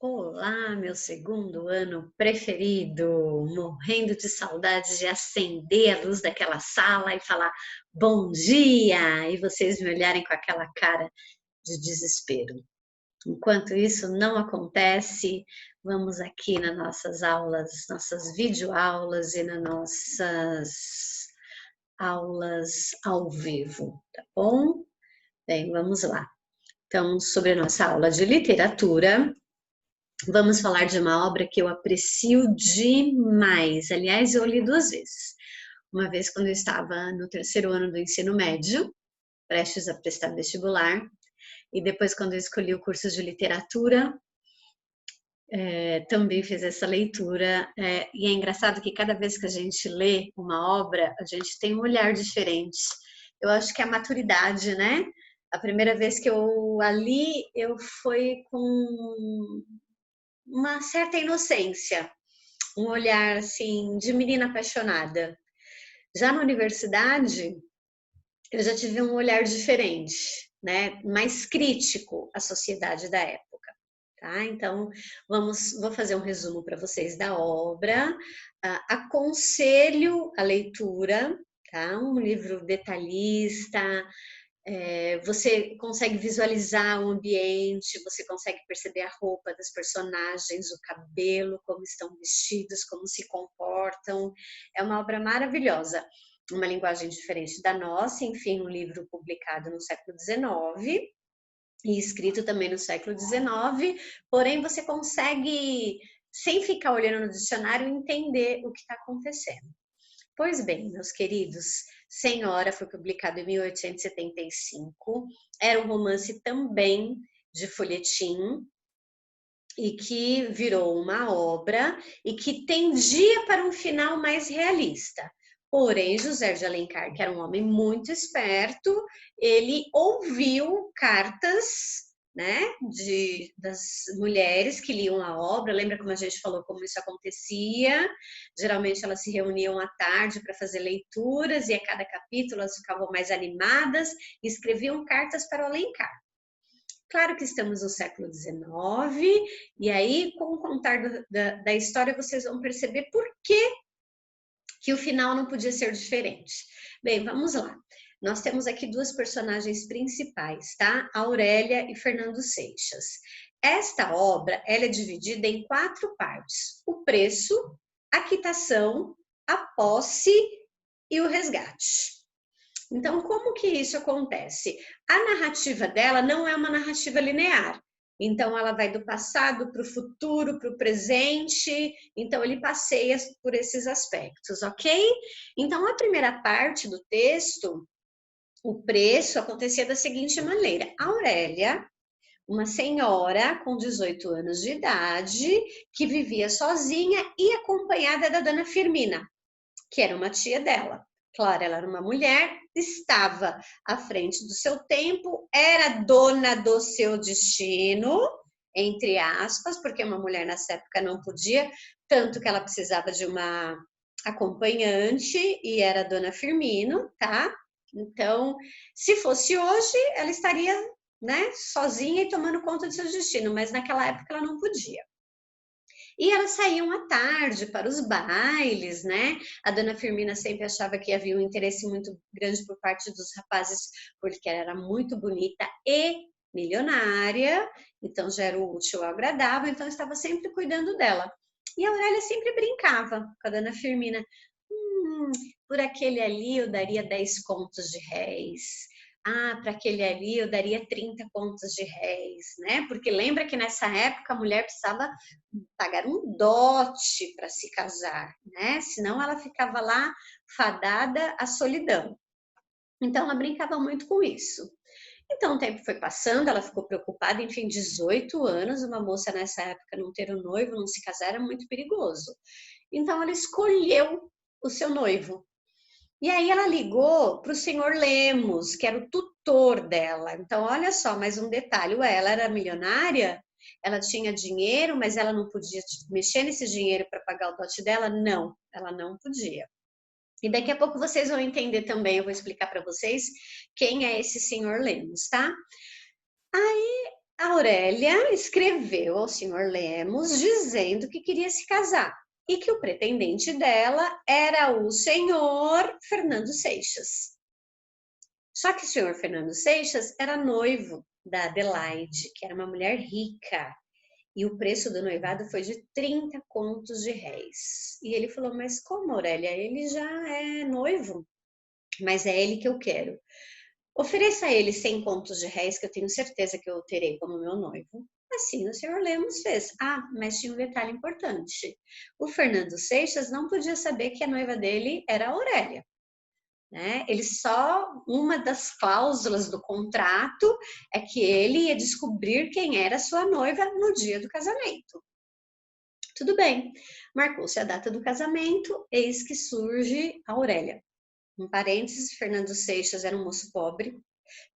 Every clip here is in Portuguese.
Olá, meu segundo ano preferido, morrendo de saudade de acender a luz daquela sala e falar bom dia, e vocês me olharem com aquela cara de desespero. Enquanto isso não acontece, vamos aqui nas nossas aulas, nossas videoaulas e nas nossas aulas ao vivo, tá bom? Bem, vamos lá. Então, sobre a nossa aula de literatura, vamos falar de uma obra que eu aprecio demais. Aliás, eu li duas vezes. Uma vez quando eu estava no terceiro ano do ensino médio, prestes a prestar vestibular, e depois quando eu escolhi o curso de literatura, também fiz essa leitura. E é engraçado que cada vez que a gente lê uma obra, a gente tem um olhar diferente. Eu acho que é a maturidade, né? A primeira vez que eu a li, eu fui com uma certa inocência, um olhar assim de menina apaixonada. Já na universidade, eu já tive um olhar diferente, né? Mais crítico à sociedade da época, tá? Então, vou fazer um resumo para vocês da obra. Aconselho a leitura, tá? Um livro detalhista, você consegue visualizar o ambiente, você consegue perceber a roupa das personagens, o cabelo, como estão vestidos, como se comportam. É uma obra maravilhosa, uma linguagem diferente da nossa, enfim, um livro publicado no século XIX e escrito também no século XIX, porém você consegue, sem ficar olhando no dicionário, entender o que está acontecendo. Pois bem, meus queridos, Senhora foi publicado em 1875, era um romance também de folhetim e que virou uma obra e que tendia para um final mais realista. Porém, José de Alencar, que era um homem muito esperto, ele ouviu cartas, né, das mulheres que liam a obra. Lembra como a gente falou como isso acontecia? Geralmente elas se reuniam à tarde para fazer leituras e a cada capítulo elas ficavam mais animadas e escreviam cartas para o Alencar. Claro que estamos no século XIX, e aí, com o contar da história, vocês vão perceber por que o final não podia ser diferente. Bem, vamos lá. Nós temos aqui duas personagens principais, tá? Aurélia e Fernando Seixas. Esta obra, ela é dividida em 4 partes: o preço, a quitação, a posse e o resgate. Então, como que isso acontece? A narrativa dela não é uma narrativa linear. Então, ela vai do passado para o futuro, para o presente. Então, ele passeia por esses aspectos, ok? Então, a primeira parte do texto, o preço, acontecia da seguinte maneira: a Aurélia, uma senhora com 18 anos de idade, que vivia sozinha e acompanhada da dona Firmina, que era uma tia dela. Claro, ela era uma mulher, estava à frente do seu tempo, era dona do seu destino, entre aspas, porque uma mulher nessa época não podia, tanto que ela precisava de uma acompanhante e era a dona Firmino, tá? Então, se fosse hoje, ela estaria, né, sozinha e tomando conta do seu destino, mas naquela época ela não podia. E elas saíam à tarde para os bailes, né? A dona Firmina sempre achava que havia um interesse muito grande por parte dos rapazes, porque ela era muito bonita e milionária, então já era o útil ao agradável, então estava sempre cuidando dela. E a Aurélia sempre brincava com a dona Firmina. Por aquele ali eu daria 10 contos de réis. Para aquele ali eu daria 30 contos de réis, né? Porque lembra que nessa época a mulher precisava pagar um dote para se casar, né? Senão ela ficava lá fadada à solidão. Então ela brincava muito com isso. Então o tempo foi passando, ela ficou preocupada, enfim, 18 anos, uma moça nessa época não ter um noivo, não se casar era muito perigoso. Então ela escolheu o seu noivo. E aí ela ligou para o senhor Lemos, que era o tutor dela. Então, olha só, mais um detalhe. Ela era milionária, ela tinha dinheiro, mas ela não podia mexer nesse dinheiro para pagar o dote dela? Não, ela não podia. E daqui a pouco vocês vão entender também, eu vou explicar para vocês quem é esse senhor Lemos, tá? Aí A Aurélia escreveu ao senhor Lemos dizendo que queria se casar e que o pretendente dela era o senhor Fernando Seixas. Só que o senhor Fernando Seixas era noivo da Adelaide, que era uma mulher rica, e o preço do noivado foi de 30 contos de réis. E ele falou, mas como, Aurélia? Ele já é noivo, mas é ele que eu quero. Ofereça a ele 100 contos de réis, que eu tenho certeza que eu terei como meu noivo. Assim o senhor Lemos fez. Ah, mas tinha um detalhe importante. O Fernando Seixas não podia saber que a noiva dele era a Aurélia. Né? Ele só, uma das cláusulas do contrato é que ele ia descobrir quem era sua noiva no dia do casamento. Tudo bem, marcou-se a data do casamento, eis que surge a Aurélia. Em parênteses, Fernando Seixas era um moço pobre,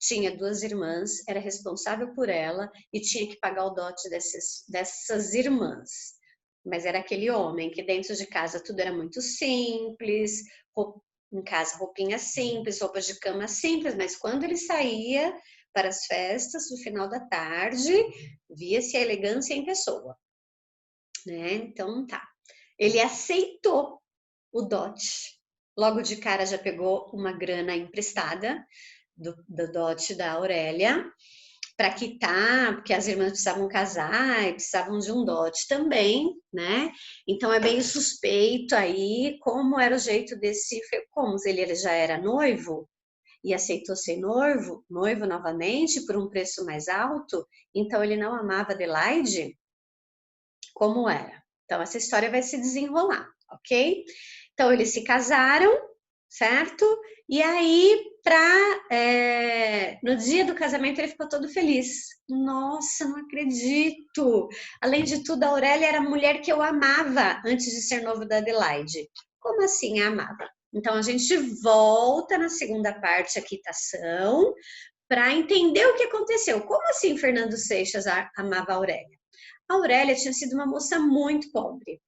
tinha 2 irmãs, era responsável por ela e tinha que pagar o dote dessas irmãs. Mas era aquele homem que dentro de casa tudo era muito simples, em casa roupinha simples, roupas de cama simples, mas quando ele saía para as festas, no final da tarde, via-se a elegância em pessoa. Né? Então tá. Ele aceitou o dote. Logo de cara já pegou uma grana emprestada do dote da Aurélia para quitar, porque as irmãs precisavam casar e precisavam de um dote também, né? Então é bem suspeito aí como era o jeito desse, como ele já era noivo e aceitou ser noivo novamente por um preço mais alto, então ele não amava Adelaide, como era. Então essa história vai se desenrolar, ok? Então eles se casaram, certo? E aí, no dia do casamento, ele ficou todo feliz. Nossa, não acredito! Além de tudo, a Aurélia era a mulher que eu amava antes de ser noivo da Adelaide. Como assim amava? Então a gente volta na segunda parte, a quitação, para entender o que aconteceu. Como assim Fernando Seixas amava a Aurélia? A Aurélia tinha sido uma moça muito pobre.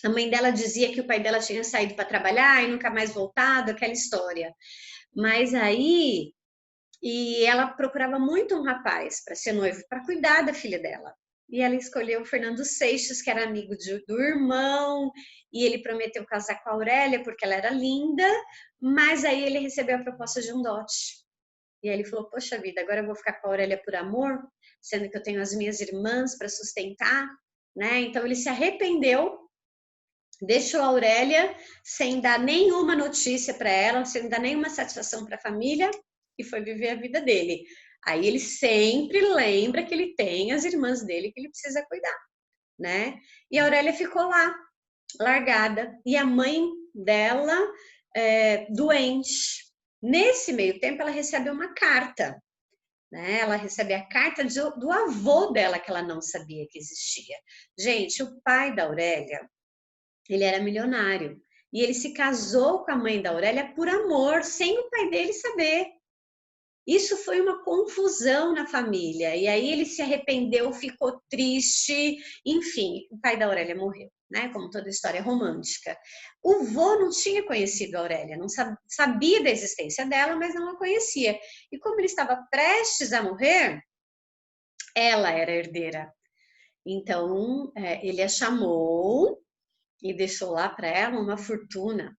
A mãe dela dizia que o pai dela tinha saído para trabalhar e nunca mais voltado, aquela história. Mas aí, e ela procurava muito um rapaz para ser noivo, para cuidar da filha dela. E ela escolheu o Fernando Seixas, que era amigo do irmão, e ele prometeu casar com a Aurélia porque ela era linda, mas aí ele recebeu a proposta de um dote. E aí ele falou: poxa vida, agora eu vou ficar com a Aurélia por amor, sendo que eu tenho as minhas irmãs para sustentar, né? Então ele se arrependeu, deixou a Aurélia sem dar nenhuma notícia para ela, sem dar nenhuma satisfação para a família e foi viver a vida dele. Aí ele sempre lembra que ele tem as irmãs dele que ele precisa cuidar, né? E a Aurélia ficou lá, largada, e a mãe dela doente. Nesse meio tempo, ela recebe uma carta, né? Ela recebe a carta do avô dela, que ela não sabia que existia. Gente, o pai da Aurélia, ele era milionário. E ele se casou com a mãe da Aurélia por amor, sem o pai dele saber. Isso foi uma confusão na família. E aí ele se arrependeu, ficou triste. Enfim, o pai da Aurélia morreu, né? Como toda história romântica. O vô não tinha conhecido a Aurélia, não sabia da existência dela, mas não a conhecia. E como ele estava prestes a morrer, ela era herdeira. Então, ele a chamou e deixou lá para ela uma fortuna.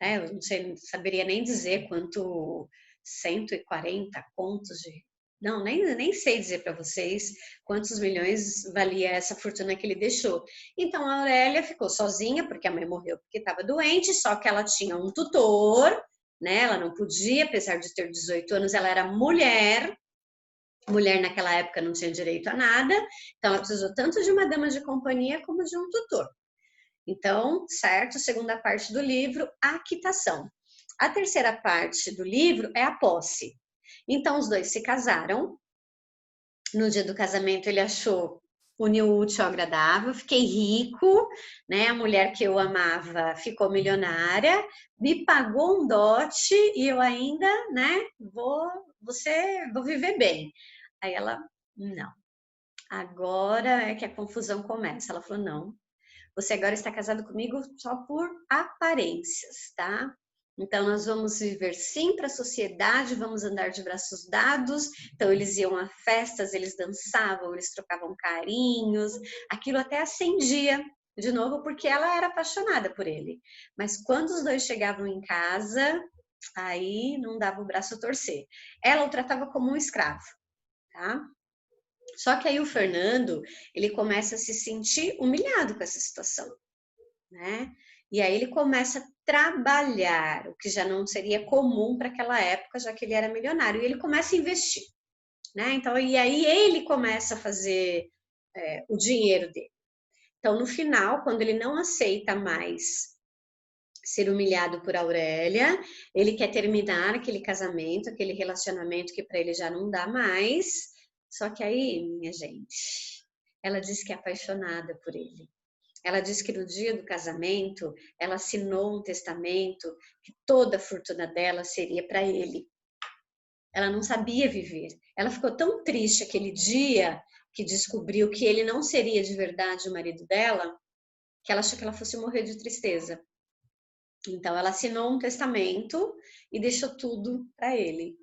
Eu não sei, não saberia nem dizer quanto, 140 contos de. Não, nem sei dizer para vocês quantos milhões valia essa fortuna que ele deixou. Então a Aurélia ficou sozinha, porque a mãe morreu porque estava doente, só que ela tinha um tutor, né? Ela não podia, apesar de ter 18 anos, ela era mulher. Mulher naquela época não tinha direito a nada, então ela precisou tanto de uma dama de companhia como de um tutor. Então, certo, segunda parte do livro, a quitação. A terceira parte do livro é a posse. Então, os dois se casaram. No dia do casamento, ele achou uniu útil ao agradável, fiquei rico, né? A mulher que eu amava ficou milionária, me pagou um dote e eu ainda, né? Vou viver bem. Aí ela, não. Agora é que a confusão começa. Ela falou, não, você agora está casado comigo só por aparências, tá? Então, nós vamos viver sim para a sociedade, vamos andar de braços dados. Então, eles iam a festas, eles dançavam, eles trocavam carinhos. Aquilo até acendia de novo, porque ela era apaixonada por ele. Mas quando os dois chegavam em casa, aí não dava o braço a torcer. Ela o tratava como um escravo, tá? Só que aí o Fernando, ele começa a se sentir humilhado com essa situação, né? E aí ele começa a trabalhar, o que já não seria comum para aquela época, já que ele era milionário, e ele começa a investir, né? Então, e aí ele começa a fazer o dinheiro dele. Então, no final, quando ele não aceita mais ser humilhado por Aurélia, ele quer terminar aquele casamento, aquele relacionamento que para ele já não dá mais. Só que aí, minha gente, ela diz que é apaixonada por ele. Ela diz que no dia do casamento, ela assinou um testamento que toda a fortuna dela seria para ele. Ela não sabia viver. Ela ficou tão triste aquele dia que descobriu que ele não seria de verdade o marido dela, que ela achou que ela fosse morrer de tristeza. Então, ela assinou um testamento e deixou tudo para ele.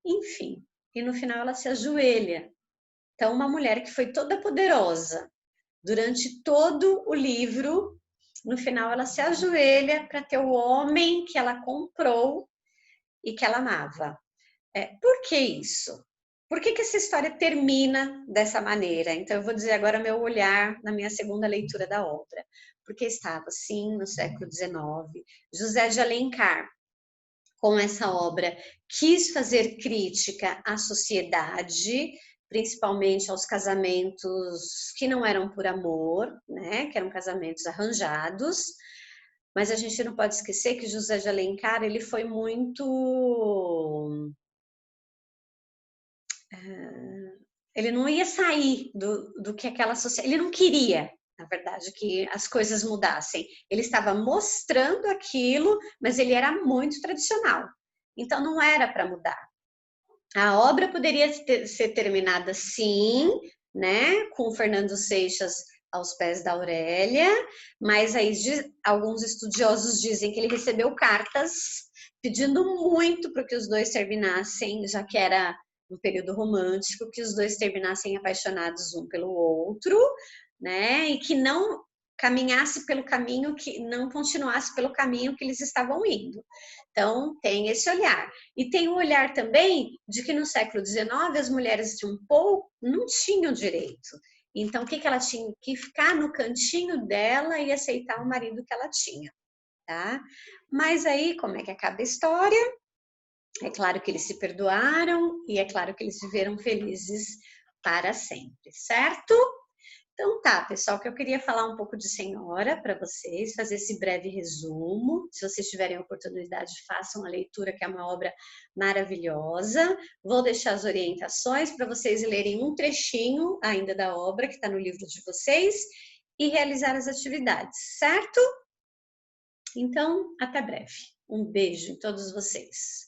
Enfim, e no final ela se ajoelha. Então, uma mulher que foi toda poderosa durante todo o livro, no final ela se ajoelha para ter o homem que ela comprou e que ela amava. Por que isso? Por que essa história termina dessa maneira? Então, eu vou dizer agora meu olhar na minha segunda leitura da obra. Porque estava, sim, no século XIX, José de Alencar, com essa obra, quis fazer crítica à sociedade, principalmente aos casamentos que não eram por amor, né, que eram casamentos arranjados, mas a gente não pode esquecer que José de Alencar, ele foi muito... ele não ia sair do que aquela sociedade... Ele não queria, na verdade, que as coisas mudassem. Ele estava mostrando aquilo, mas ele era muito tradicional. Então, não era para mudar. A obra poderia ser terminada, sim, né, com o Fernando Seixas aos pés da Aurélia, mas aí alguns estudiosos dizem que ele recebeu cartas pedindo muito para que os dois terminassem, já que era um período romântico, que os dois terminassem apaixonados um pelo outro, né, e que não caminhasse pelo caminho, que não continuasse pelo caminho que eles estavam indo. Então, tem esse olhar. E tem o olhar também de que no século XIX as mulheres de um pouco não tinham direito. Então, o que ela tinha? Que ficar no cantinho dela e aceitar o marido que ela tinha, tá? Mas aí, como é que acaba a história? É claro que eles se perdoaram e é claro que eles viveram felizes para sempre, certo? Então tá, pessoal, que eu queria falar um pouco de Senhora para vocês, fazer esse breve resumo. Se vocês tiverem a oportunidade, façam a leitura, que é uma obra maravilhosa. Vou deixar as orientações para vocês lerem um trechinho ainda da obra, que está no livro de vocês, e realizar as atividades, certo? Então, até breve. Um beijo em todos vocês.